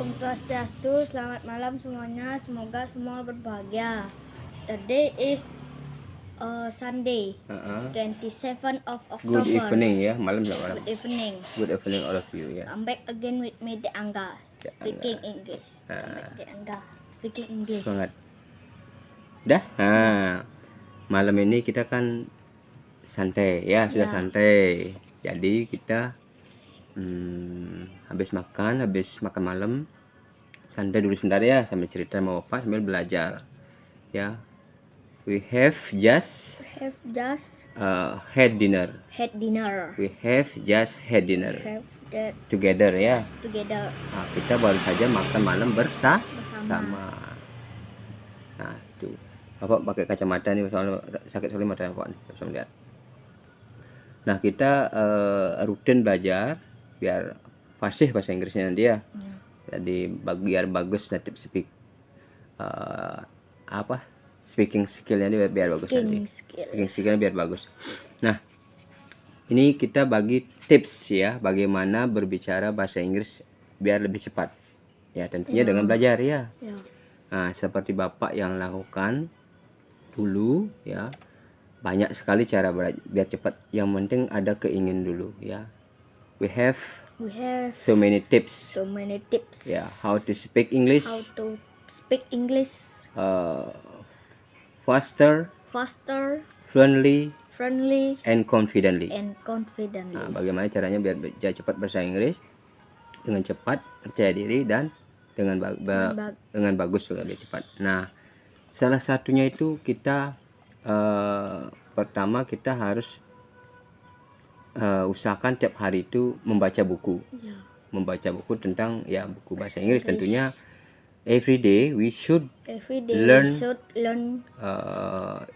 Om Swastiastu, selamat malam semuanya. Semoga semua berbahagia. Today is Sunday, 27th of October. Good evening ya, malam selamat malam. Good evening. Good evening all of you ya. I'm back again with me, De Angga, speaking English. De Angga, speaking English. Semangat. Dah. Malam ini kita kan santai ya, sudah santai. Jadi kita habis makan malam, santai dulu sebentar ya, sambil cerita sama Opa sambil belajar. Ya. We have just had dinner. We have just had dinner. Together ya. Together. Nah, kita baru saja makan malam bersama. Nah, tuh. Bapak pakai kacamata nih soalnya sakit sekali mata Bapak nih, bisa melihat. Nah, kita rutin belajar biar fasih bahasa Inggrisnya nanti ya. Jadi biar bagus native speak speaking skillnya ini biar bagus nanti. Speaking skillnya biar bagus. Nah, ini kita bagi tips ya, bagaimana berbicara bahasa Inggris biar lebih cepat. Ya, tentunya dengan belajar ya. Nah, seperti Bapak yang lakukan dulu ya. Banyak sekali cara biar cepat. Yang penting ada keingin dulu ya. We have so many tips. Ya, how to speak English. Faster, friendly, and confidently. Nah, bagaimana caranya biar cepat bahasa Inggris dengan cepat, percaya diri dan dengan bagus juga lebih cepat. Nah, salah satunya itu kita pertama kita harus usahakan tiap hari itu membaca buku. Membaca buku tentang buku bahasa Inggris tentunya. Every day we should learn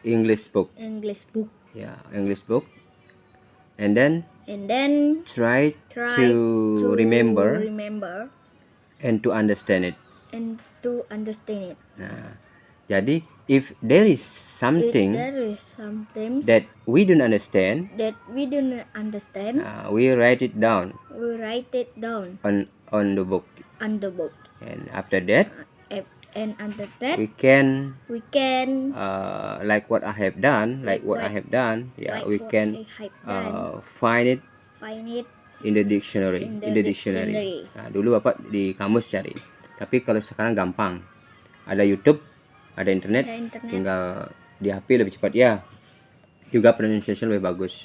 English book. Yeah, English book. And then try to remember and to understand it. Nah, jadi if there is something that we don't understand, we write it down on the book. And after that, we can like what I have done, we can find it in the dictionary. Nah, dulu Bapak di kamus cari. Tapi kalau sekarang gampang. Ada YouTube, ada internet, tinggal di HP lebih cepat ya. Juga pronunciation lebih bagus.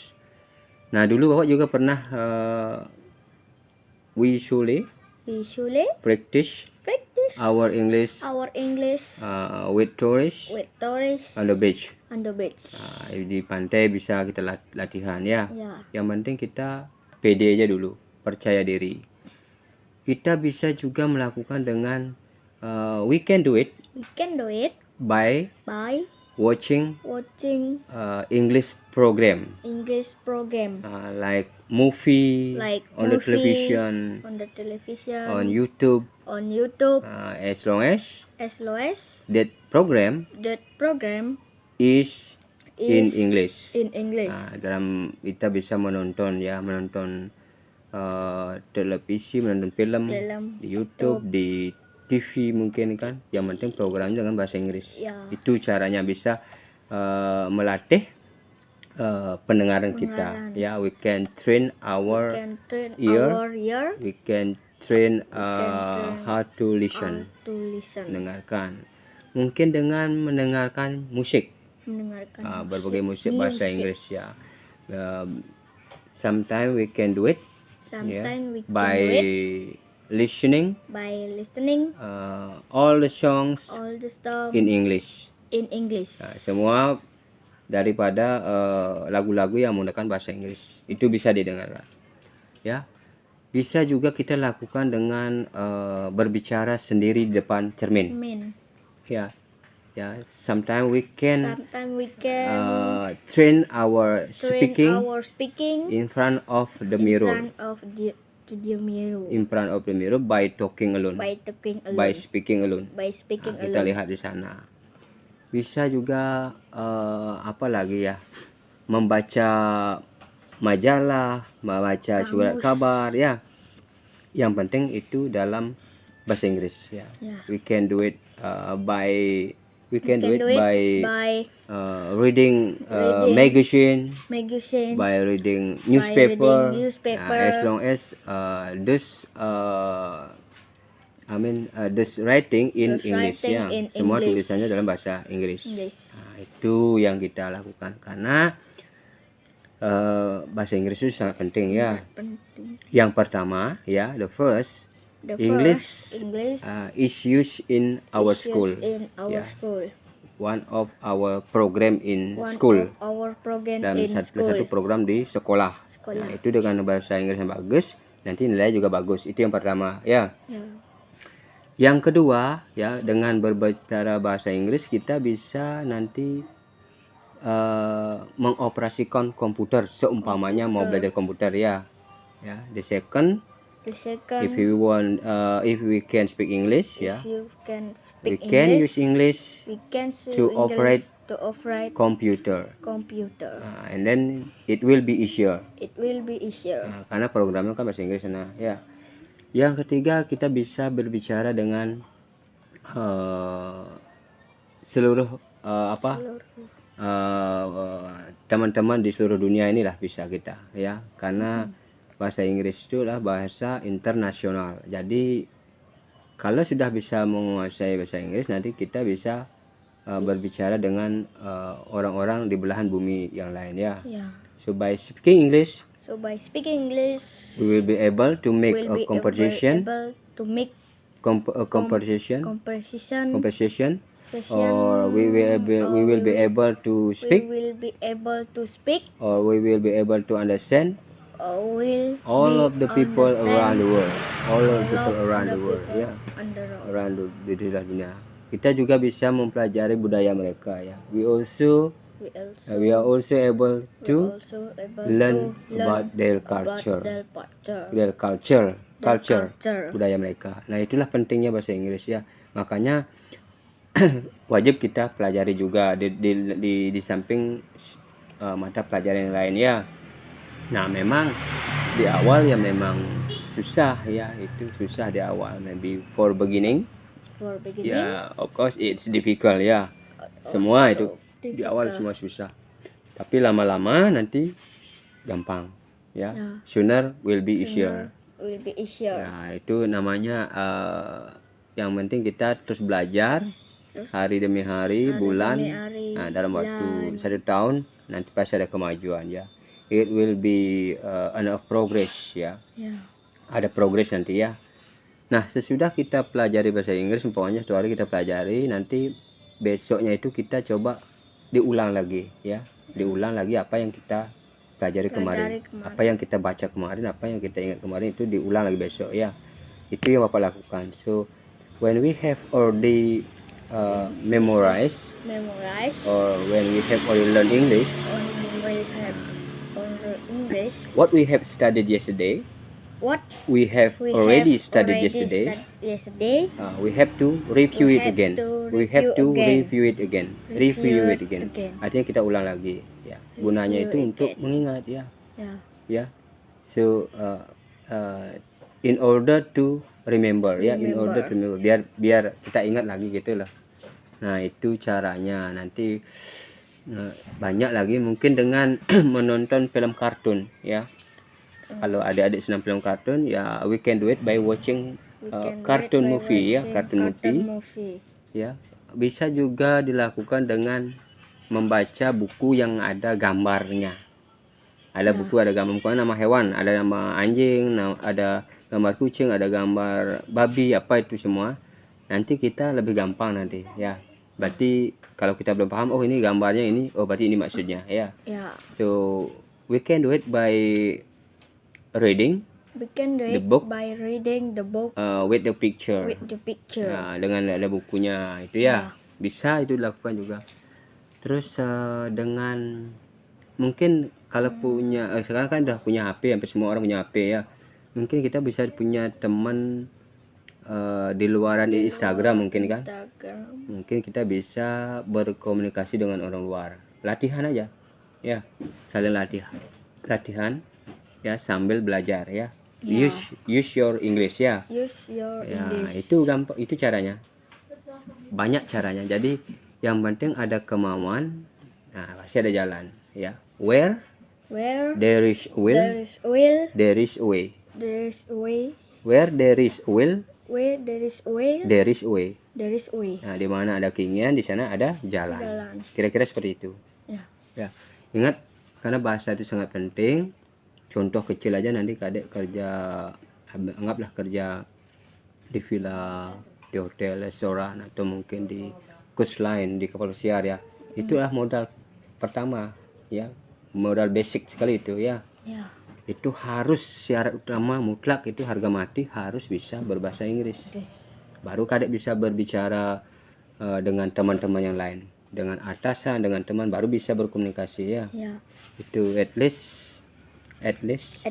Nah, dulu Bapak juga pernah we should practice our English with tourists on the beach. Di pantai bisa kita latihan ya. Yang penting kita pede aja dulu, percaya diri. Kita bisa juga melakukan dengan we can do it by watching English program, like movie, on the television, on YouTube, as long as that program is in English. Dalam kita bisa menonton televisi, menonton film di YouTube, di TV mungkin kan. Yang penting program dengan bahasa Inggris. Itu caranya bisa melatih pendengaran kita. Ya, we can train our ear. We can train how to listen. Mendengarkan. Mungkin dengan mendengarkan musik. Berbagai musik bahasa Inggris ya. Sometimes we can do it by listening all the songs in English. Nah, semua daripada lagu-lagu yang menggunakan bahasa Inggris itu bisa didengarkan. Ya, bisa juga kita lakukan dengan berbicara sendiri di depan cermin. Ya, sometimes we can train our speaking in front of the mirror. In front of the mirror by talking alone. By speaking alone. Kita lihat di sana. Bisa juga apa lagi ya? Membaca majalah, membaca surat kabar ya. Yang penting itu dalam bahasa Inggris ya. Yeah. We can do it by by reading reading magazine, magazine, by reading by newspaper, reading newspaper, as long as this writing in Those English writing ya. in Semua English. tulisannya dalam bahasa Inggris. English. Nah, itu yang kita lakukan karena bahasa Inggris itu sangat penting ya. Sangat penting. Yang pertama ya, the first The English, first English is used in our is school. used in our Yeah. school. One of our program in One school. of our program Dan in satu school. program di sekolah. Sekolah. Nah, itu dengan bahasa Inggris yang bagus, nanti nilainya juga bagus. Itu yang pertama ya. Ya. Yang kedua ya, dengan berbicara bahasa Inggris kita bisa nanti mengoperasikan komputer seumpamanya mau belajar komputer ya. Ya, the second, The second, if we can speak English ya, you can we speak can English, use English we can use to English to operate computer. computer. And then it will be easier. It will be easier. Nah, karena programnya kan bahasa Inggris. Nah, ya. Yang ketiga, kita bisa berbicara dengan seluruh teman-teman di seluruh dunia inilah bisa kita ya, karena bahasa Inggris itu adalah bahasa internasional. Jadi kalau sudah bisa menguasai bahasa Inggris, nanti kita bisa berbicara dengan orang-orang di belahan bumi yang lain ya. Yeah. So by speaking English, we will be able to make a conversation, conversation, or we will be able to speak, or we will be able to understand all of the people around the world, ya, around di dunia. Kita juga bisa mempelajari budaya mereka ya. We are also able to learn about their culture, budaya mereka. Nah, itulah pentingnya bahasa Inggris ya. Makanya wajib kita pelajari juga di samping mata pelajaran yang lain ya. Nah, memang di awal ya memang susah ya, itu susah di awal, maybe for beginning. Ya, of course it's difficult ya. Semua itu di awal semua susah. Tapi lama-lama nanti gampang ya. Sooner will be easier. Ya, itu namanya yang penting kita terus belajar hari demi hari, bulan. Nah, dalam waktu 1 tahun nanti pasti ada kemajuan ya. It will be enough progress ya. Ada progress nanti ya. Nah, sesudah kita pelajari bahasa Inggris, umpamanya satu hari kita pelajari, nanti besoknya itu kita coba diulang lagi ya. Diulang lagi apa yang kita pelajari kemarin. Apa yang kita baca kemarin, apa yang kita ingat kemarin, itu diulang lagi besok ya. Itu yang Bapak lakukan. So when we have already memorized, or when we have already learned English, what we have studied yesterday, we have already studied yesterday, we have to review it again. Review it again. Artinya kita ulang lagi ya. Gunanya itu untuk mengingat ya. Ya. So in order to remember ya, biar kita ingat lagi gitu loh. Nah, itu caranya. Nanti banyak lagi mungkin dengan menonton film kartun ya. Kalau adik-adik senang film kartun ya, we can do it by watching cartoon movie ya, cartoon movie ya. Bisa juga dilakukan dengan membaca buku yang ada gambarnya. Ada buku ada gambar nama hewan, ada nama anjing, ada gambar kucing, ada gambar babi, apa itu semua. Nanti kita lebih gampang nanti ya. Berarti kalau kita belum paham, oh ini gambarnya ini, oh berarti ini maksudnya ya. So we can do it by reading the book with the picture. Dengan ada bukunya itu ya. Bisa itu dilakukan juga. Terus dengan mungkin kalau punya sekarang kan udah punya HP, hampir semua orang punya HP ya. Mungkin kita bisa punya teman di luaran di Instagram mungkin kan. Mungkin kita bisa berkomunikasi dengan orang luar. Latihan aja. Ya, saling latihan ya, sambil belajar ya. Ya. Use your English ya. Use your Ya, English. itu gampang, itu caranya. Banyak caranya. Jadi yang penting ada kemauan. Nah, pasti ada jalan ya. Where Where there is will, there is will, there is a way. there is a way. Where there is will, Where there is a will, there is a way. there is a way. Nah, di mana ada keinginan, di sana ada jalan. Jalan. Kira-kira seperti itu. Ya. Ya, ingat karena bahasa itu sangat penting. Contoh kecil aja, nanti kadek kerja, anggaplah kerja di villa, di hotel, restoran, atau mungkin di cruise line, di kapal pesiar ya. Itulah modal pertama ya, modal basic sekali itu ya. Ya. Itu harus syarat utama mutlak, itu harga mati harus bisa berbahasa Inggris. Yes. Baru kadek bisa berbicara dengan teman-teman yang lain, dengan atasan, dengan teman, baru bisa berkomunikasi ya. Ya. Itu at least At least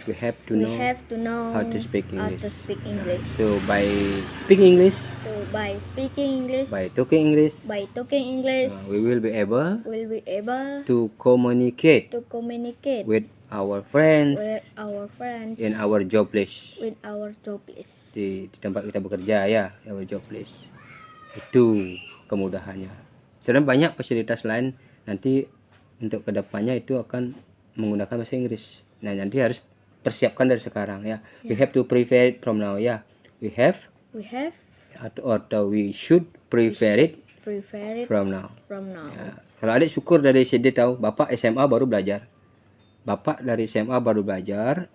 we have to we know have to know how to speak how English. to speak English. So by speaking English, So by speaking English, by talking English, by talking English, we will be able we'll be able to communicate to communicate with our friends with our friends in our job place, with our job list. di tempat kita bekerja ya, our job place. Itu kemudahannya. Sebenarnya banyak fasilitas lain nanti untuk kedepannya itu akan menggunakan bahasa Inggris. Nah, nanti harus persiapkan dari sekarang ya. We have to prepare it from now ya. We have atau we should prepare it from now. Ya. Kalau adik syukur dari SD tahu, bapak SMA baru belajar. Bapak dari SMA baru belajar,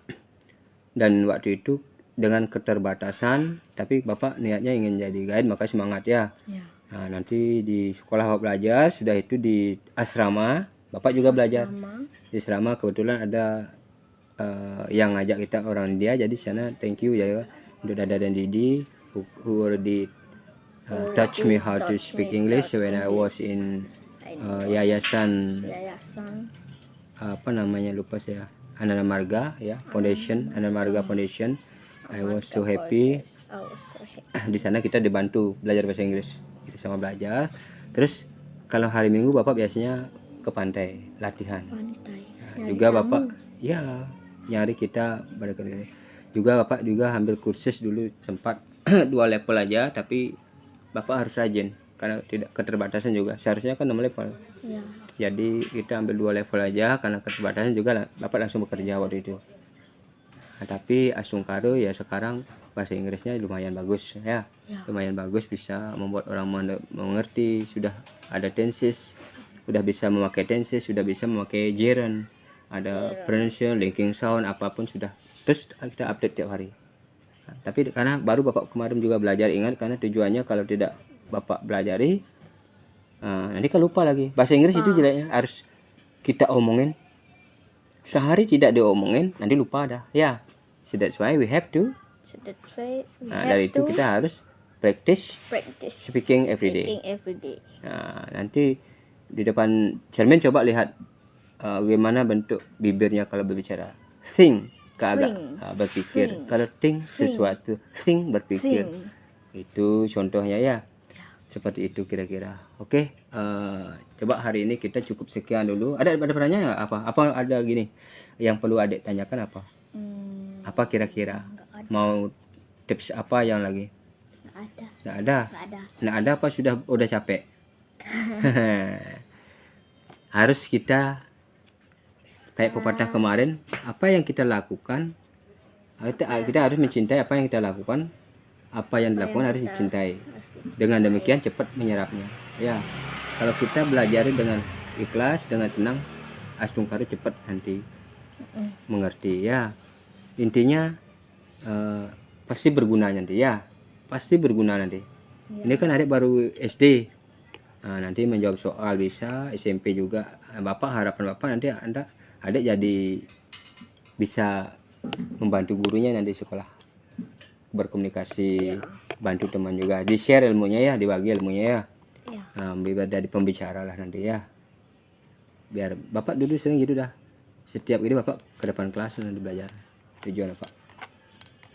dan waktu itu dengan keterbatasan, tapi bapak niatnya ingin jadi guide, maka semangat ya. Ya. Nah, nanti di sekolah bapak belajar, sudah itu di asrama, bapak juga belajar. Di asrama kebetulan ada yang ngajak kita orang India, jadi sana thank you ya untuk Dada dan Didi who already touch me how to speak English when I was in yayasan apa namanya, lupa saya, Ananda Marga ya, Foundation, Ananda Marga Foundation. I was so happy. Di sana kita dibantu belajar bahasa Inggris, kita sama belajar. Terus kalau hari Minggu bapak biasanya ke pantai latihan. Nah, juga bapak ya nyari kita balik ini. Juga bapak juga ambil kursus dulu sempat 2 level aja, tapi bapak harus rajin karena tidak keterbatasan juga. Seharusnya kan 6 level. Ya. Jadi kita ambil 2 level aja karena keterbatasan juga, bapak langsung bekerja waktu itu. Nah, tapi asungkaro ya sekarang bahasa Inggrisnya lumayan bagus ya. Lumayan bagus, bisa membuat orang mengerti, sudah ada tenses, sudah bisa memakai tenses, sudah bisa memakai gerund, ada pronunciation, linking sound, apapun sudah. Terus kita update tiap hari. Nah, tapi karena baru bapak kemarin juga belajar, ingat karena tujuannya kalau tidak bapak belajari nanti kan lupa lagi. Bahasa Inggris itu jeleknya harus kita omongin. Sehari tidak diomongin nanti lupa dah ya. So that's why we have to. Dari itu kita harus practice speaking every day. Nah, nanti di depan cermin coba lihat bagaimana bentuk bibirnya kalau berbicara. Think, agak berpikir. Kalau think sesuatu, think berpikir. Itu contohnya ya. Seperti itu kira-kira. Oke, coba hari ini kita cukup sekian dulu. Ada pertanyaan nggak? Apa ada gini yang perlu adik tanyakan apa? Apa kira-kira? Mau tips apa yang lagi? Nggak ada apa udah capek? Harus kita kayak pepatah kemarin, apa yang kita lakukan, kita harus mencintai apa yang kita lakukan. Apa yang dilakukan harus dicintai. Dengan demikian cepat menyerapnya. Ya, kalau kita belajar dengan ikhlas, dengan senang, asungkaro cepat nanti mengerti ya. Intinya pasti berguna nanti ya. Pasti berguna nanti. Ini kan adik baru SD. Nah, nanti menjawab soal bisa, SMP juga. Bapak, harapan bapak nanti adik jadi bisa membantu gurunya nanti sekolah, berkomunikasi, bantu teman juga, di share ilmunya ya, dibagi ilmunya ya. Biar dari pembicara lah nanti ya. Biar bapak dulu sering gitu dah. Setiap ini bapak ke depan kelas nanti belajar. Tujuan apa?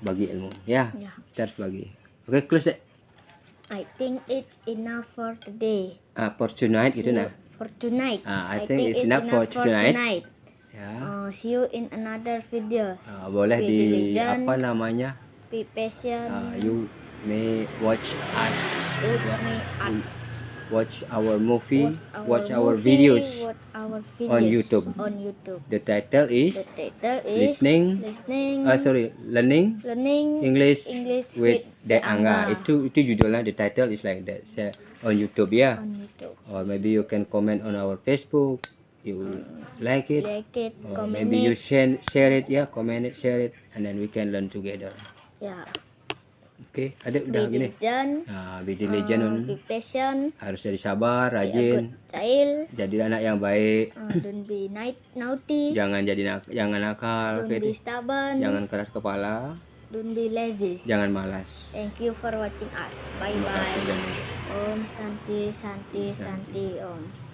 Bagi ilmu ya. Kita harus bagi. Oke, close deh. I think it's enough for today. For tonight gitu nah. For tonight. I think it's enough for tonight. Ya. See you in another videos. Boleh Be di diligent. apa namanya? Be patient. You may watch us. Watch our movie. Watch our videos on YouTube. The title is listening. Learning English with De Angga. Itu judulnya. The title is like that. On YouTube ya. Or maybe you can comment on our Facebook. You like it. Or maybe you share it ya. Comment it, share it, and then we can learn together. Ya. Oke, ada udah gini. Be diligent. Be patient. Harus jadi sabar, rajin. Jadi anak yang baik. Don't be naughty. Jangan nakal. Don't be stubborn. Jangan keras kepala. Don't be lazy. Jangan malas. Thank you for watching us. Bye bye. Om Santi Santi Santi Om.